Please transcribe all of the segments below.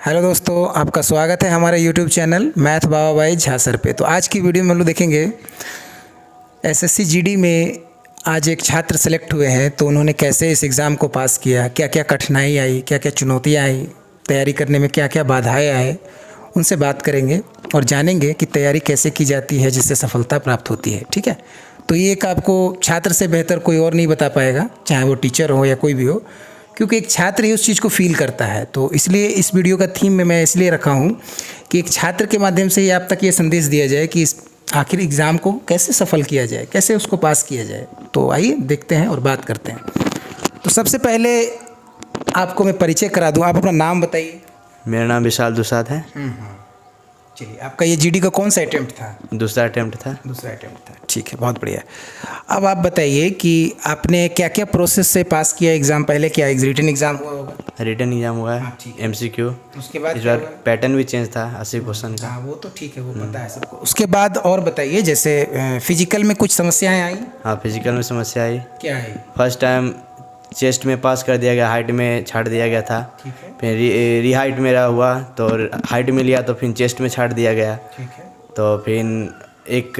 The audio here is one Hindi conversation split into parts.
हेलो दोस्तों, आपका स्वागत है हमारे YouTube channel math Baba by Jha sir पे। तो आज की वीडियो में हम लोग देखेंगे एसएससी जीडी में आज एक छात्र सेलेक्ट हुए हैं, तो उन्होंने कैसे इस एग्ज़ाम को पास किया, क्या क्या कठिनाई आई, क्या क्या चुनौतियाँ आई, तैयारी करने में क्या क्या बाधाएं आए, उनसे बात करेंगे और जानेंगे कि तैयारी कैसे की जाती है जिससे सफलता प्राप्त होती है। ठीक है, तो ये एक आपको छात्र से बेहतर कोई और नहीं बता पाएगा, चाहे वो टीचर हो या कोई भी हो, क्योंकि एक छात्र ही उस चीज़ को फील करता है। तो इसलिए इस वीडियो का थीम में मैं इसलिए रखा हूँ कि एक छात्र के माध्यम से ही आप तक ये संदेश दिया जाए कि इस आखिर एग्ज़ाम को कैसे सफल किया जाए, कैसे उसको पास किया जाए। तो आइए देखते हैं और बात करते हैं। तो सबसे पहले आपको मैं परिचय करा दूँ, आप अपना नाम बताइए। मेरा नाम विशाल दुसाद है। चलिए, आपका ये जीडी का कौन सा अटेम्प्ट था? दूसरा अटेम्प्ट था। दूसरा अटेम्प्ट था, ठीक है, बहुत बढ़िया। अब आप बताइए कि आपने क्या क्या प्रोसेस से पास किया एग्ज़ाम। पहले क्या रिटन एग्ज़ाम हुआ होगा? रिटन एग्जाम हुआ है, ठीक MCQ। उसके बाद इस बार पैटर्न भी चेंज था, 80 क्वेश्चन का। हाँ, वो तो ठीक है, वो पता है सबको। उसके बाद और बताइए, जैसे फिजिकल में कुछ समस्याएं आई? हाँ, फिजिकल में समस्या आई। क्या आई? फर्स्ट टाइम चेस्ट में पास कर दिया गया, हाइट में छाट दिया गया था। ठीक है, फिर री हाइट मेरा हुआ तो हाइट में लिया तो फिर चेस्ट में छाट दिया गया। ठीक है। तो फिर एक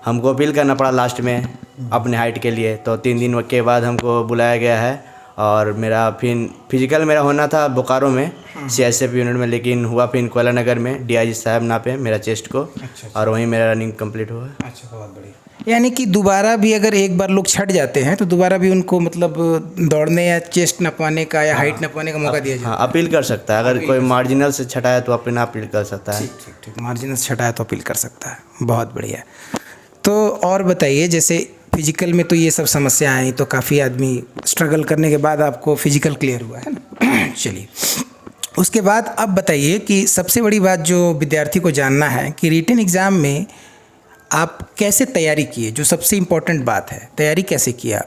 हमको अपील करना पड़ा लास्ट में अपने हाइट के लिए। तो 3 दिन के बाद हमको बुलाया गया है और मेरा फिर फिजिकल मेरा होना था बोकारो में CSF यूनिट में, लेकिन हुआ फिर कोयला नगर में DIG साहब नापे मेरा चेस्ट को। अच्छा। और वहीं मेरा रनिंग कंप्लीट हुआ। अच्छा, बहुत बढ़िया। यानी कि दोबारा भी अगर एक बार लोग छट जाते हैं तो दोबारा भी उनको मतलब दौड़ने या चेस्ट नपवाने का या हाइट नपवाने का मौका दिया जाता है। हाँ, अपील कर सकता है। अगर कोई मार्जिनल से छटाया तो अपना अपील कर सकता है। ठीक ठीक, मार्जिन से छटा है तो अपील कर सकता है। बहुत बढ़िया। तो और बताइए, जैसे फिजिकल में तो ये सब समस्या आई, तो काफ़ी आदमी स्ट्रगल करने के बाद आपको फिजिकल क्लियर हुआ है ना। चलिए, उसके बाद अब बताइए कि सबसे बड़ी बात जो विद्यार्थी को जानना है कि रिटन एग्ज़ाम में आप कैसे तैयारी किए, जो सबसे इम्पोर्टेंट बात है। तैयारी कैसे किया,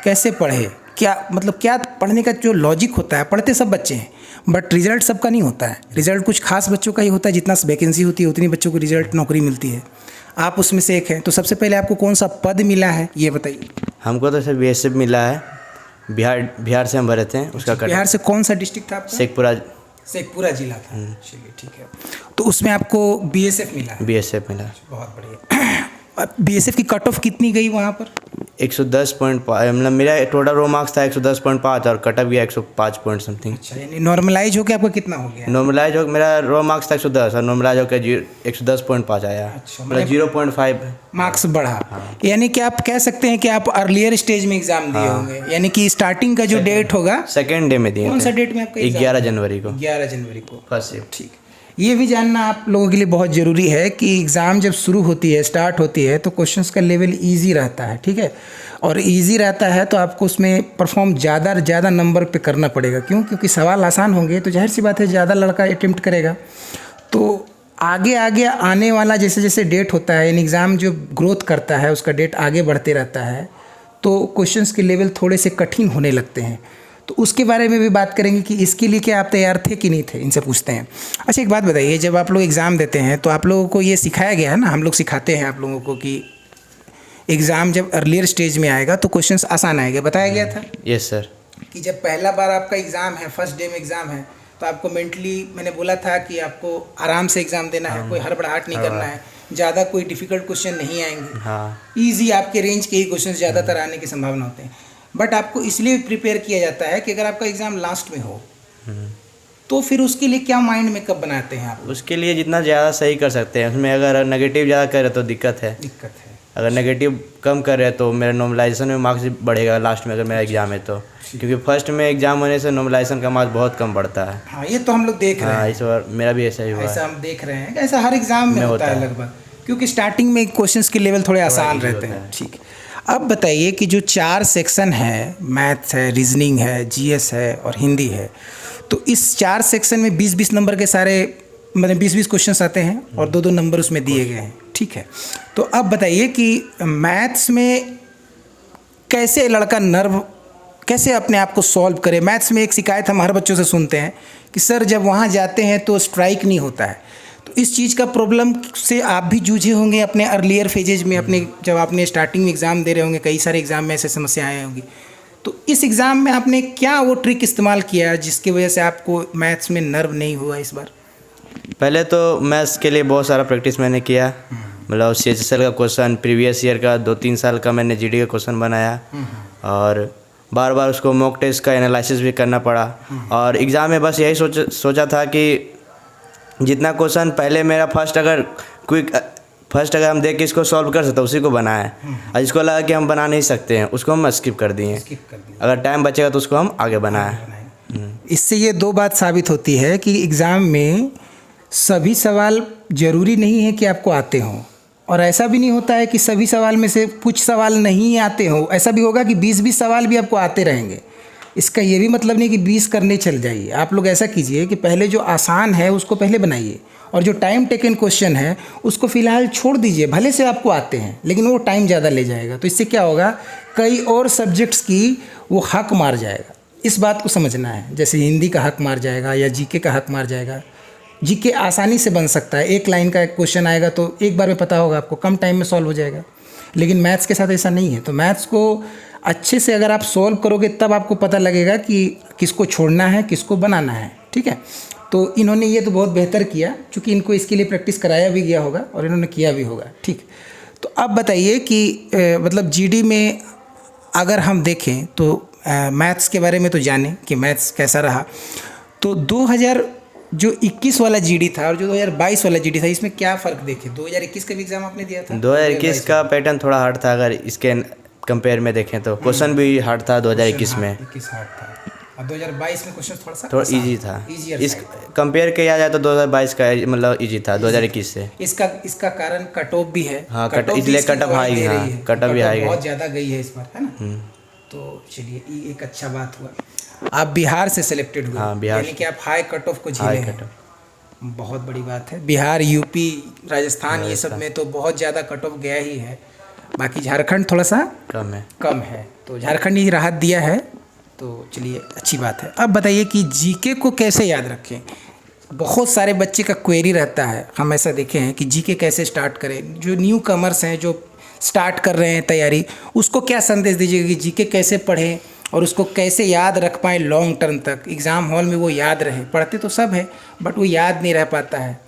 कैसे पढ़े, क्या मतलब क्या पढ़ने का जो लॉजिक होता है। पढ़ते सब बच्चे हैं बट रिजल्ट सबका नहीं होता है। रिजल्ट कुछ खास बच्चों का ही होता है, जितना वैकेंसी होती है उतनी बच्चों को रिजल्ट नौकरी मिलती है। आप उसमें से एक हैं। तो सबसे पहले आपको कौन सा पद मिला है ये बताइए। हमको तो सर BSF मिला है। बिहार से हम भरे थे उसका। बिहार से कौन सा डिस्ट्रिक्ट था आपका? शेखपुरा जिला था। चलिए, ठीक है। तो उसमें आपको BSF मिला है? BSF मिला। बहुत बढ़िया। BSF की कट ऑफ कितनी गई वहाँ पर? 110.5, मतलब मेरा टोटल रो मार्क्स था 110.5 और कट ऑफ गया 105 पॉइंट समथिंग। अच्छा, यानी नॉर्मलाइज होकर आपका कितना हो गया? नॉर्मलाइज हो मेरा रो मार्क्स था 110 और नॉर्मलाइज होकर 110.5 आया। अच्छा, मतलब 0.5 मार्क्स बढ़ा। यानी कि आप कह सकते हैं कि आप अर्लियर स्टेज में एग्जाम दिए होंगे। यानी कि स्टार्टिंग का जो डेट होगा सेकेंड डे में दिए। कौन सा डेट में आपका? 11 जनवरी को। 11 जनवरी को फर्स्ट शिफ्ट। ठीक। ये भी जानना आप लोगों के लिए बहुत ज़रूरी है कि एग्ज़ाम जब शुरू होती है, स्टार्ट होती है, तो क्वेश्चंस का लेवल इजी रहता है। ठीक है, और इजी रहता है तो आपको उसमें परफॉर्म ज़्यादा नंबर पे करना पड़ेगा। क्यों? क्योंकि सवाल आसान होंगे तो जाहिर सी बात है ज़्यादा लड़का अटेम्प्ट करेगा। तो आगे आगे आने वाला जैसे जैसे डेट होता है, यानी एग्ज़ाम जो ग्रोथ करता है उसका डेट आगे बढ़ते रहता है, तो क्वेश्चंस के लेवल थोड़े से कठिन होने लगते हैं। तो उसके बारे में भी बात करेंगे कि इसके लिए क्या आप तैयार थे कि नहीं थे, इनसे पूछते हैं। अच्छा, एक बात बताइए, जब आप लोग एग्ज़ाम देते हैं तो आप लोगों को ये सिखाया गया है ना, हम लोग सिखाते हैं आप लोगों को कि एग्ज़ाम जब अर्लियर स्टेज में आएगा तो क्वेश्चंस आसान आएंगे, बताया गया था? Yes sir. कि जब पहला बार आपका एग्ज़ाम है, फर्स्ट डे में एग्ज़ाम है, तो आपको मेंटली मैंने बोला था कि आपको आराम से एग्ज़ाम देना है, कोई हड़बड़ाहट नहीं करना है, ज़्यादा कोई डिफ़िकल्ट क्वेश्चन नहीं आएंगे। हाँ, ईजी आपके रेंज के ही क्वेश्चन ज़्यादातर आने की संभावना होते हैं। बट आपको इसलिए प्रिपेयर किया जाता है कि अगर आपका एग्ज़ाम लास्ट में हो तो फिर उसके लिए क्या माइंड में कब बनाते हैं आप? उसके लिए जितना ज़्यादा सही कर सकते हैं। उसमें अगर नेगेटिव ज़्यादा करे तो दिक्कत है। अगर नेगेटिव कम कर रहे तो मेरा नॉर्मलाइजेशन में मार्क्स बढ़ेगा लास्ट में, अगर मेरा एग्जाम है तो। क्योंकि फर्स्ट में एग्जाम होने से नॉर्मलाइजेशन का मार्क्स बहुत कम बढ़ता है। हाँ, ये तो हम लोग देख रहे हैं। इस बार मेरा भी ऐसा ही हुआ। ऐसा हम देख रहे हैं, ऐसा हर एग्ज़ाम में होता है लगभग, क्योंकि स्टार्टिंग में क्वेश्चंस के लेवल थोड़े आसान रहते हैं। ठीक। अब बताइए कि जो 4 सेक्शन है, मैथ्स है, रीजनिंग है, GS है और हिंदी है, तो इस 4 सेक्शन में 20-20 नंबर के सारे मतलब 20-20 क्वेश्चंस आते हैं और 2-2 नंबर उसमें दिए गए हैं। ठीक है, तो अब बताइए कि मैथ्स में कैसे लड़का कैसे अपने आप को सॉल्व करे। मैथ्स में एक शिकायत हम हर बच्चों से सुनते हैं कि सर जब वहाँ जाते हैं तो स्ट्राइक नहीं होता है। तो इस चीज़ का प्रॉब्लम से आप भी जूझे होंगे अपने अर्लियर फेजेज में, अपने जब आपने स्टार्टिंग में एग्ज़ाम दे रहे होंगे, कई सारे एग्ज़ाम में ऐसे समस्याएं होंगी। तो तो इस एग्ज़ाम में आपने क्या वो ट्रिक इस्तेमाल किया जिसकी वजह से आपको मैथ्स में नर्व नहीं हुआ इस बार? पहले तो मैथ्स के लिए बहुत सारा प्रैक्टिस मैंने किया, मतलब CHSL का क्वेश्चन, प्रीवियस ईयर का 2-3 साल का मैंने GD का क्वेश्चन बनाया और बार बार उसको मॉक टेस्ट का एनालिसिस भी करना पड़ा। और एग्ज़ाम में बस यही सोचा था कि जितना क्वेश्चन पहले मेरा फर्स्ट अगर हम देख के इसको सॉल्व कर सकते उसी को बनाए, और जिसको लगा कि हम बना नहीं सकते हैं उसको हम स्किप कर दिए। अगर टाइम बचेगा तो उसको हम आगे बनाएं। इससे ये दो बात साबित होती है कि एग्ज़ाम में सभी सवाल ज़रूरी नहीं है कि आपको आते हों, और ऐसा भी नहीं होता है कि सभी सवाल में से कुछ सवाल नहीं आते हों। ऐसा भी होगा कि 20-20 सवाल भी आपको आते रहेंगे। इसका ये भी मतलब नहीं कि 20 करने चल जाइए। आप लोग ऐसा कीजिए कि पहले जो आसान है उसको पहले बनाइए, और जो टाइम टेकन क्वेश्चन है उसको फ़िलहाल छोड़ दीजिए। भले से आपको आते हैं लेकिन वो टाइम ज़्यादा ले जाएगा, तो इससे क्या होगा, कई और सब्जेक्ट्स की वो हक मार जाएगा। इस बात को समझना है। जैसे हिंदी का हक मार जाएगा या GK का हक मार जाएगा। GK आसानी से बन सकता है, एक लाइन का क्वेश्चन आएगा तो एक बार में पता होगा आपको, कम टाइम में सॉल्व हो जाएगा। लेकिन मैथ्स के साथ ऐसा नहीं है। तो मैथ्स को अच्छे से अगर आप सॉल्व करोगे तब आपको पता लगेगा कि किसको छोड़ना है, किसको बनाना है। ठीक है, तो इन्होंने ये तो बहुत बेहतर किया, क्योंकि इनको इसके लिए प्रैक्टिस कराया भी गया होगा और इन्होंने किया भी होगा। ठीक, तो अब बताइए कि मतलब GD में अगर हम देखें तो मैथ्स के बारे में तो जानें कि मैथ्स कैसा रहा। तो 2021 वाला GD था और जो 2022 वाला GD था, इसमें क्या फ़र्क देखे? 2021 का भी एग्ज़ाम आपने दिया था? 2021 का पैटर्न थोड़ा हार्ड था, अगर इसके कंपेयर में देखें तो क्वेश्चन भी हार्ड था 2021 में। 21 हार्ड था और 2022 में क्वेश्चन थोड़ा इजी था। इस कंपेयर किया जाए तो 2022 का मतलब इजी था 2021 से। इसका कारण कट ऑफ भी है। हाँ, इसलिए कट ऑफ हाई, हाँ कट ऑफ भी हाई बहुत ज़्यादा गई है इस बार, है ना। तो चलिए ये एक अच्छा बात हुआ। आप बिहार से सिलेक्टेड हुए। हाँ, बिहार, यानी कि आप हाई कट ऑफ को झेले हैं। बहुत बड़ी बात है। बिहार, UP, राजस्थान ये सब में तो बहुत ज़्यादा कट ऑफ गया ही है। बाकी झारखंड थोड़ा सा कम है। तो झारखंड ही राहत दिया है, तो चलिए अच्छी बात है। अब बताइए कि GK को कैसे याद रखें? बहुत सारे बच्चे का क्वेरी रहता है, हम ऐसा देखे हैं कि GK कैसे स्टार्ट करें। जो न्यू कमर्स हैं, जो स्टार्ट कर रहे हैं तैयारी, उसको क्या संदेश दीजिएगा कि GK कैसे पढ़ें और उसको कैसे याद रख पाएँ लॉन्ग टर्म तक, एग्ज़ाम हॉल में वो याद रहे? पढ़ते तो सब है बट वो याद नहीं रह पाता है।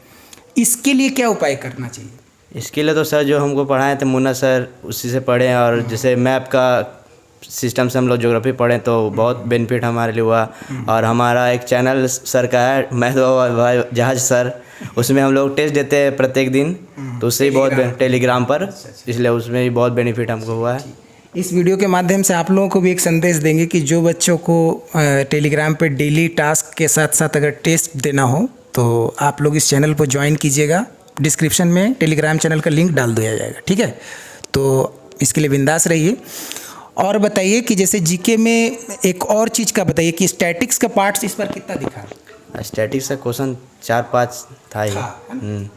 इसके लिए क्या उपाय करना चाहिए? इसके लिए तो सर जो हमको पढ़ाए थे मुन्ना सर, उसी से पढ़ें। और जैसे मैप का सिस्टम से हम लोग ज्योग्राफी पढ़ें तो बहुत बेनिफिट हमारे लिए हुआ। और हमारा एक चैनल सर का है, मैथ बाबा जहाज सर, उसमें हम लोग टेस्ट देते हैं प्रत्येक दिन, तो उससे ही बहुत टेलीग्राम पर, इसलिए उसमें भी बहुत बेनिफिट हमको हुआ है। इस वीडियो के माध्यम से आप लोगों को भी एक संदेश देंगे कि जो बच्चों को टेलीग्राम पे डेली टास्क के साथ साथ अगर टेस्ट देना हो तो आप लोग इस चैनल को ज्वाइन कीजिएगा। डिस्क्रिप्शन में टेलीग्राम चैनल का लिंक डाल दिया जाएगा। ठीक है, तो इसके लिए बिंदास रहिए। और बताइए कि जैसे GK में एक और चीज़ का बताइए कि स्टैटिक्स का पार्ट्स इस पर कितना दिखा? स्टैटिक्स का क्वेश्चन 4-5 था ही।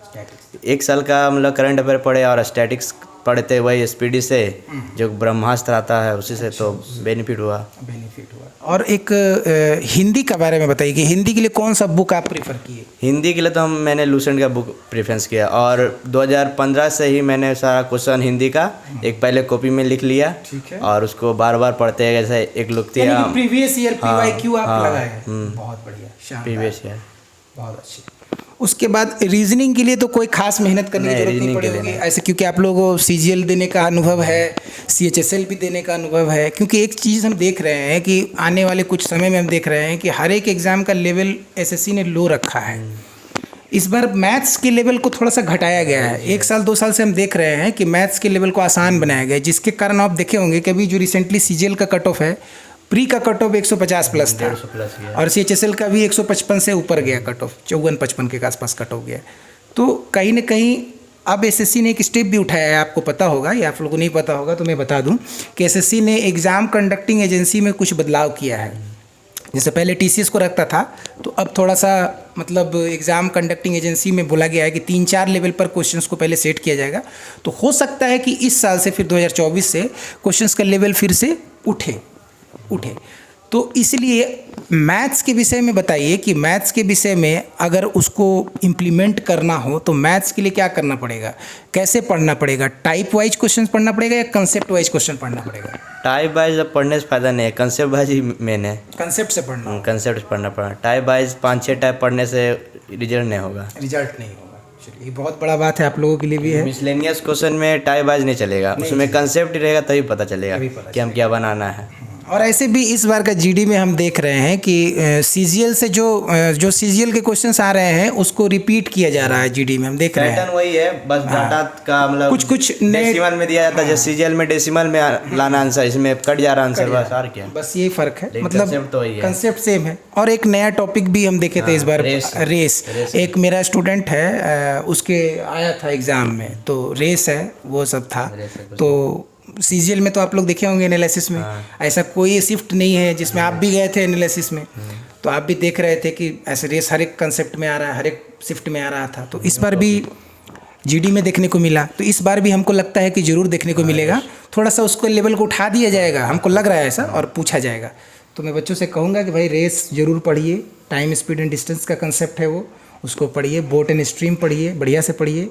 एक साल का मतलब करंट अफेयर पढ़े और स्टैटिक्स पढ़ते वही SPD से जो ब्रह्मास्त्र आता है उसी से, तो बेनिफिट हुआ। और एक हिंदी का बारे में बताइए कि हिंदी के लिए कौन सा बुक आप प्रेफर किए? हिंदी के लिए तो मैंने लूसेंट का बुक प्रेफरेंस किया, और 2015 से ही मैंने सारा क्वेश्चन हिंदी का एक पहले कॉपी में लिख लिया और उसको बार बार पढ़ते हैं। जैसे एक लुकती प्रीवियस ईयर PYQ आप लगाए हैं। बहुत बढ़िया, प्रीवियस ईयर, बहुत अच्छी। उसके बाद रीजनिंग के लिए तो कोई खास मेहनत करने की जरूरत नहीं पड़ेगी ऐसे, क्योंकि आप लोगों को CGL देने का अनुभव है, CHSL भी देने का अनुभव है। क्योंकि एक चीज़ हम देख रहे हैं कि आने वाले कुछ समय में हम देख रहे हैं कि हर एक एग्ज़ाम का लेवल SSC ने लो रखा है। इस बार मैथ्स के लेवल को थोड़ा सा घटाया गया है। 1 साल 2 साल से हम देख रहे हैं कि मैथ्स के लेवल को आसान बनाया गया है, जिसके कारण आप देखे होंगे कि अभी जो रिसेंटली CGL का कट ऑफ है, प्री का कट ऑफ 150 प्लस था और CHSL का भी 155 से ऊपर गया कट ऑफ, 54-55 के आसपास कट ऑफ गया। तो कहीं ना कहीं अब SSC ने एक स्टेप भी उठाया है, आपको पता होगा या आप लोगों को नहीं पता होगा तो मैं बता दूं कि SSC ने एग्ज़ाम कंडक्टिंग एजेंसी में कुछ बदलाव किया है। जैसे पहले TCS को रखता था, तो अब थोड़ा सा मतलब एग्ज़ाम कंडक्टिंग एजेंसी में बोला गया है कि 3-4 लेवल पर क्वेश्चंस को पहले सेट किया जाएगा। तो हो सकता है कि इस साल से फिर 2024 से क्वेश्चंस का लेवल फिर से उठे। तो इसलिए मैथ्स के विषय में बताइए कि मैथ्स के विषय में अगर उसको इम्प्लीमेंट करना हो तो मैथ्स के लिए क्या करना पड़ेगा, कैसे पढ़ना पड़ेगा? टाइप वाइज क्वेश्चन पढ़ना पड़ेगा या कंसेप्ट वाइज क्वेश्चन पढ़ना पड़ेगा? टाइप वाइज अब पढ़ने से फ़ायदा नहीं है, कंसेप्ट वाइज ही मेन है। कंसेप्ट से पढ़ना, कंसेप्ट से पढ़ना पड़ा, टाइप वाइज 5-6 टाइप पढ़ने से रिजल्ट नहीं होगा। रिजल्ट नहीं होगा। चलिए, ये बहुत बड़ा बात है, आप लोगों के लिए भी है। मिसलेनियस क्वेश्चन में टाइप वाइज नहीं चलेगा, उसमें कंसेप्ट रहेगा तभी पता चलेगा कि हम क्या बनाना है। और ऐसे भी इस बार का जीडी में हम देख रहे हैं कि सीजीएल से जो सीजीएल के क्वेश्चंस आ रहे हैं उसको रिपीट किया जा रहा है जीडी में, हम देख रहे हैं। पैटर्न वही है, बस डाटा का मतलब कुछ डेसिमल में दिया जाता है, जैसे सीजीएल में डेसिमल में लाना आंसर, इसमें कट जा रहा आंसर, बस और क्या, बस यही फर्क है। मतलब कंसेप्ट तो वही है, कंसेप्ट सेम है। और एक नया टॉपिक भी हम देखे थे इस बार, रेस। एक मेरा स्टूडेंट है, उसके आया था एग्जाम में, तो रेस है वो सब था। तो सीजीएल में तो आप लोग देखे होंगे एनालिसिस में, ऐसा कोई शिफ्ट नहीं है जिसमें आप भी गए थे एनालिसिस में, तो आप भी देख रहे थे कि ऐसे रेस हर एक कंसेप्ट में आ रहा है, हर एक शिफ्ट में आ रहा था। तो इस बार भी जीडी में देखने को मिला, तो इस बार भी हमको लगता है कि ज़रूर देखने को मिलेगा। थोड़ा सा उसको लेवल को उठा दिया जाएगा, हमको लग रहा है ऐसा, और पूछा जाएगा। तो मैं बच्चों से कहूँगा कि भाई रेस ज़रूर पढ़िए, टाइम स्पीड एंड डिस्टेंस का कंसेप्ट है वो, उसको पढ़िए। बोट एंड स्ट्रीम पढ़िए, बढ़िया से पढ़िए,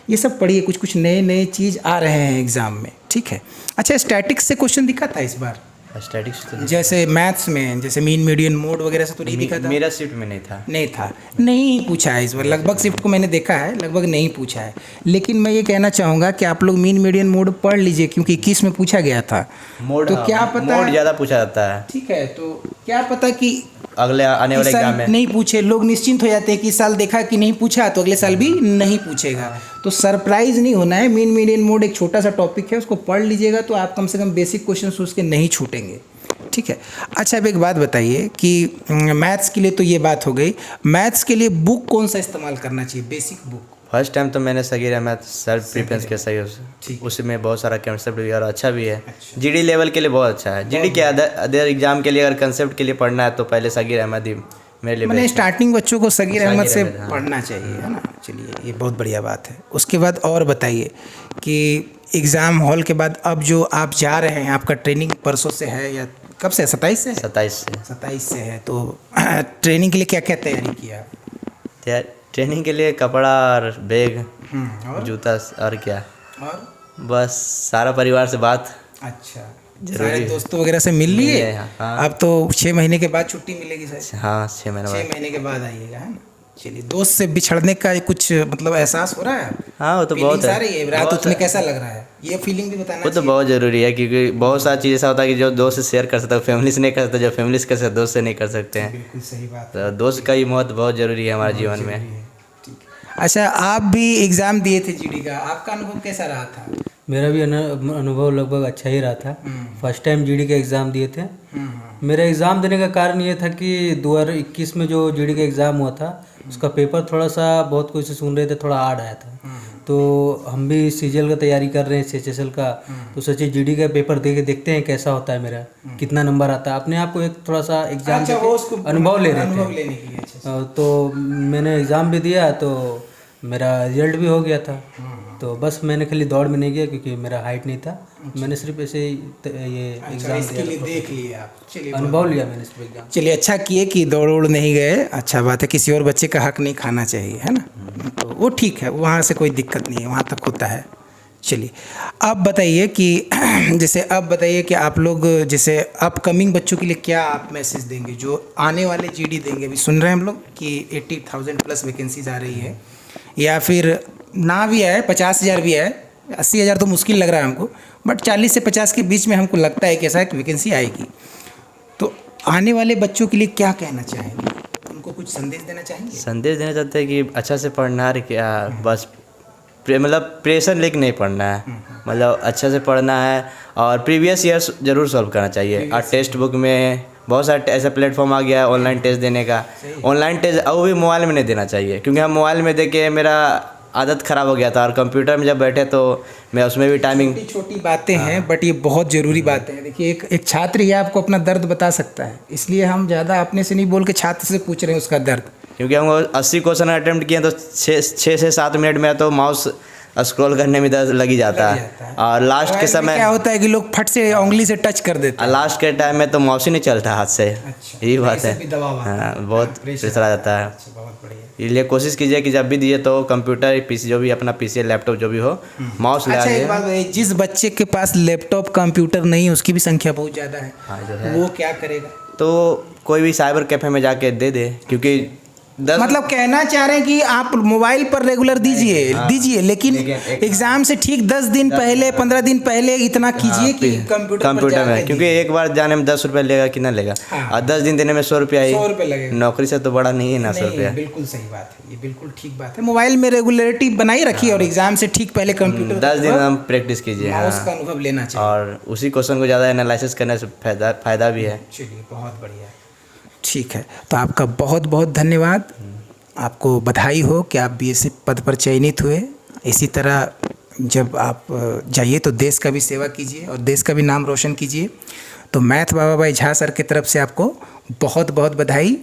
ये सब पढ़िए। कुछ कुछ नए नए चीज़ आ रहे हैं एग्ज़ाम में, ठीक है। अच्छा, स्टैटिक्स से क्वेश्चन दिखा था इस बार? स्टैटिक्स तो जैसे मैथ्स में, जैसे मीन मीडियन मोड वगैरह से तो नहीं दिखा था? मेरा शिफ्ट में नहीं था, नहीं पूछा है इस बार। लगभग शिफ्ट को मैंने देखा है, लगभग नहीं पूछा है। लेकिन मैं ये कहना चाहूँगा कि आप लोग मीन मीडियन मोड पढ़ लीजिए, क्योंकि 21 में पूछा गया था। मोड, तो क्या पता, मोड ज़्यादा पूछा जाता है, ठीक है। तो क्या पता कि अगले आने वाले एग्जाम में नहीं पूछे, लोग निश्चिंत हो जाते हैं कि इस साल देखा कि नहीं पूछा तो अगले साल भी नहीं पूछेगा। तो सरप्राइज नहीं होना है। मीन मीडियन मोड एक छोटा सा टॉपिक है, उसको पढ़ लीजिएगा तो आप कम से कम बेसिक क्वेश्चन उसके नहीं छूटेंगे, ठीक है। अच्छा, अब एक बात बताइए कि मैथ्स के लिए तो ये बात हो गई, मैथ्स के लिए बुक कौन सा इस्तेमाल करना चाहिए, बेसिक बुक? फर्स्ट टाइम तो मैंने सगीर अहमद सेल्फ प्रिफरेंस के सही, उसमें बहुत सारा कंसेप्ट भी और अच्छा भी है। जीडी लेवल के लिए बहुत अच्छा है। जीडी के अदर एग्जाम के लिए अगर कंसेप्ट के लिए पढ़ना है तो पहले सगीर अहमद ही मेरे लिए, मैंने स्टार्टिंग बच्चों को सगीर अहमद से पढ़ना चाहिए, है ना। चलिए, ये बहुत बढ़िया बात है। उसके बाद और बताइए कि एग्ज़ाम हॉल के बाद अब जो आप जा रहे हैं, आपका ट्रेनिंग परसों से है या कब से? 27 से? 27 से है। तो ट्रेनिंग के लिए क्या क्या तैयारी किया? ट्रेनिंग के लिए कपड़ा और बैग और जूता और क्या, और बस सारा परिवार से बात। अच्छा, सारे दोस्तों वगैरह से मिल लिए? हाँ। अब तो 6 महीने के बाद छुट्टी मिलेगी शायद। हाँ, 6 महीने के बाद आइएगा, है ना। चलिए, दोस्त से बिछड़ने का कुछ मतलब एहसास हो रहा है? हाँ, वो तो बहुत है। रात उसमें कैसा लग रहा है, ये फीलिंग भी बताना। वो तो बहुत ज़रूरी है, क्योंकि बहुत सारी चीज़ ऐसा होता है कि जो दोस्त से शेयर कर सकते हैं फैमिली से नहीं कर सकते, जो फैमिली से कर सकते दोस्त से नहीं कर सकते हैं। बिल्कुल सही बात। तो दोस्त का ही महत्व बहुत ज़रूरी है हमारे जीवन में। अच्छा, आप भी एग्ज़ाम दिए थे जीडी का, आपका अनुभव कैसा रहा था? मेरा भी अनुभव लगभग अच्छा ही रहा था। फर्स्ट टाइम जीडी का एग्ज़ाम दिए थे। मेरा एग्ज़ाम देने का कारण ये था कि 2021 में जो जीडी का एग्ज़ाम हुआ था उसका पेपर थोड़ा सा, बहुत कुछ सुन रहे थे, थोड़ा हार्ड आया था। तो हम भी सीजीएल का तैयारी कर रहे हैं, सीएचएसएल का, तो सोचे जीडी का पेपर दे के देखते हैं कैसा होता है, मेरा कितना नंबर आता है। अपने आप को एक थोड़ा सा एग्ज़ाम अनुभव ले रहे थे। तो मैंने एग्ज़ाम भी दिया, तो मेरा रिजल्ट भी हो गया था। तो बस मैंने खाली दौड़ में नहीं गया क्योंकि मेरा हाइट नहीं था। मैंने सिर्फ ऐसे ही ये एग्ज़ाम इसके लिए देख लिया, अनुभव लिया मैंने सिर्फ एग्ज़ाम। चलिए, अच्छा किए कि दौड़ उड़ नहीं गए, अच्छा बात है। किसी और बच्चे का हक नहीं खाना चाहिए, है ना। तो वो ठीक है, वहाँ से कोई दिक्कत नहीं है, वहाँ तक होता है। चलिए, अब बताइए कि जैसे अब बताइए कि आप लोग जैसे अपकमिंग बच्चों के लिए क्या आप मैसेज देंगे, जो आने वाले जीडी देंगे। अभी सुन रहे हैं हम लोग कि 80,000 प्लस वैकेंसीज आ रही है, या फिर ना भी आए 50,000 भी आए, 80,000 तो मुश्किल लग रहा है हमको, बट 40 से 50 के बीच में हमको लगता है कि ऐसा एक वैकेंसी आएगी। तो आने वाले बच्चों के लिए क्या कहना चाहेंगे, उनको कुछ संदेश देना चाहेंगे? संदेश देना चाहते हैं कि अच्छा से पढ़ना है, क्या बस मतलब प्रेशर लेके नहीं पढ़ना है, मतलब अच्छा से पढ़ना है। और प्रीवियस ईयर्स ज़रूर सॉल्व करना चाहिए। और टेक्स्ट बुक में बहुत सारा ऐसा प्लेटफॉर्म आ गया है ऑनलाइन टेस्ट देने का। ऑनलाइन टेस्ट वो भी मोबाइल में नहीं देना चाहिए, क्योंकि हम मोबाइल में देख के मेरा आदत ख़राब हो गया था, और कंप्यूटर में जब बैठे तो मैं उसमें भी टाइमिंग। छोटी बातें हैं, बट ये बहुत ज़रूरी बातें हैं। देखिए, एक छात्र ही आपको अपना दर्द बता सकता है, इसलिए हम ज़्यादा अपने से नहीं बोल के छात्र से पूछ रहे हैं उसका दर्द। क्योंकि हम 80 क्वेश्चन अटैम्प्ट किए तो 6 से 7 मिनट में तो माउस स्क्रॉल करने में दर्द लग ही जाता है। और लास्ट के मोबाइल में समय क्या होता है कि लोग फट से उंगली से टच कर देते हैं। लास्ट के टाइम में तो माउस ही नहीं चलता हाथ से। अच्छा, यही बात ऐसे है। भी दबाव आता है। हाँ, बहुत प्रेशर आ जाता है। अच्छा, बहुत बढ़िया। इसलिए कोशिश कीजिए कि जब भी दिए तो कंप्यूटर पीसी जो भी अपना पीसी लैपटॉप जो भी हो माउस अच्छा, लगा एक बात बताइए, जिस बच्चे के पास लैपटॉप कंप्यूटर नहीं है उसकी भी संख्या बहुत ज़्यादा है, हाँ जो है वो क्या करेगा? तो कोई भी साइबर कैफे में जाके दे दे, क्योंकि 10 मतलब कहना चाह रहे हैं कि आप मोबाइल पर रेगुलर दीजिए लेकिन एग्जाम से ठीक 10 दिन पहले 15 दिन पहले इतना कीजिए कि कंप्यूटर में, क्योंकि एक बार जाने में 10 रुपये लेगा, कितना लेगा? हाँ। और 10 दिन देने में 100 रुपया ही। 100 रुपये लगेगा। नौकरी से तो बड़ा नहीं है ना 100 रुपया। बिल्कुल सही बात है, ये बिल्कुल ठीक बात है। मोबाइल में रेगुलरिटी बनाई रखिए और एग्जाम से ठीक पहले कंप्यूटर 10 दिन हम प्रैक्टिस कीजिए। माउस हाँ। का अनुभव लेना चाहिए। और उसी क्वेश्चन को ज़्यादा एनालिसिस करने से फायदा भी है। चलिए, बहुत बढ़िया, ठीक है। तो आपका बहुत बहुत धन्यवाद, आपको बधाई हो कि आप बीएससी पद पर चयनित हुए। इसी तरह जब आप जाइए तो देश का भी सेवा कीजिए और देश का भी नाम रोशन कीजिए। तो मैथ बाबा भाई झा सर की तरफ से आपको बहुत बहुत बधाई,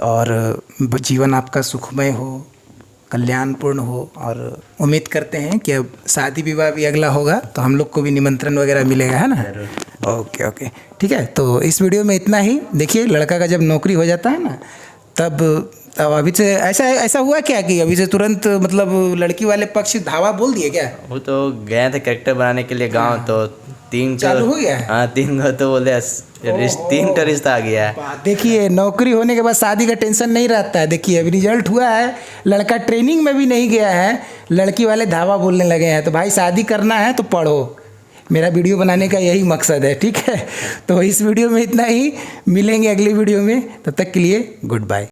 और जीवन आपका सुखमय हो, कल्याणपूर्ण हो। और उम्मीद करते हैं कि अब शादी विवाह भी अगला होगा तो हम लोग को भी निमंत्रण वगैरह मिलेगा, है ना? ओके ओके, ठीक है। तो इस वीडियो में इतना ही। देखिए, लड़का का जब नौकरी हो जाता है ना, तब अभी से ऐसा हुआ क्या कि अभी से तुरंत मतलब लड़की वाले पक्ष धावा बोल दिए क्या? वो तो गए थे कैरेक्टर बनाने के लिए गांव, तो 3 चालू हो गया है? हाँ 3 तो बोले 3 का रिश्ता आ गया है। देखिए, नौकरी होने के बाद शादी का टेंशन नहीं रहता है। देखिए, अभी रिजल्ट हुआ है, लड़का ट्रेनिंग में भी नहीं गया है, लड़की वाले धावा बोलने लगे हैं। तो भाई, शादी करना है तो पढ़ो। मेरा वीडियो बनाने का यही मकसद है, ठीक है। तो इस वीडियो में इतना ही, मिलेंगे अगली वीडियो में, तब तक के लिए गुड बाय।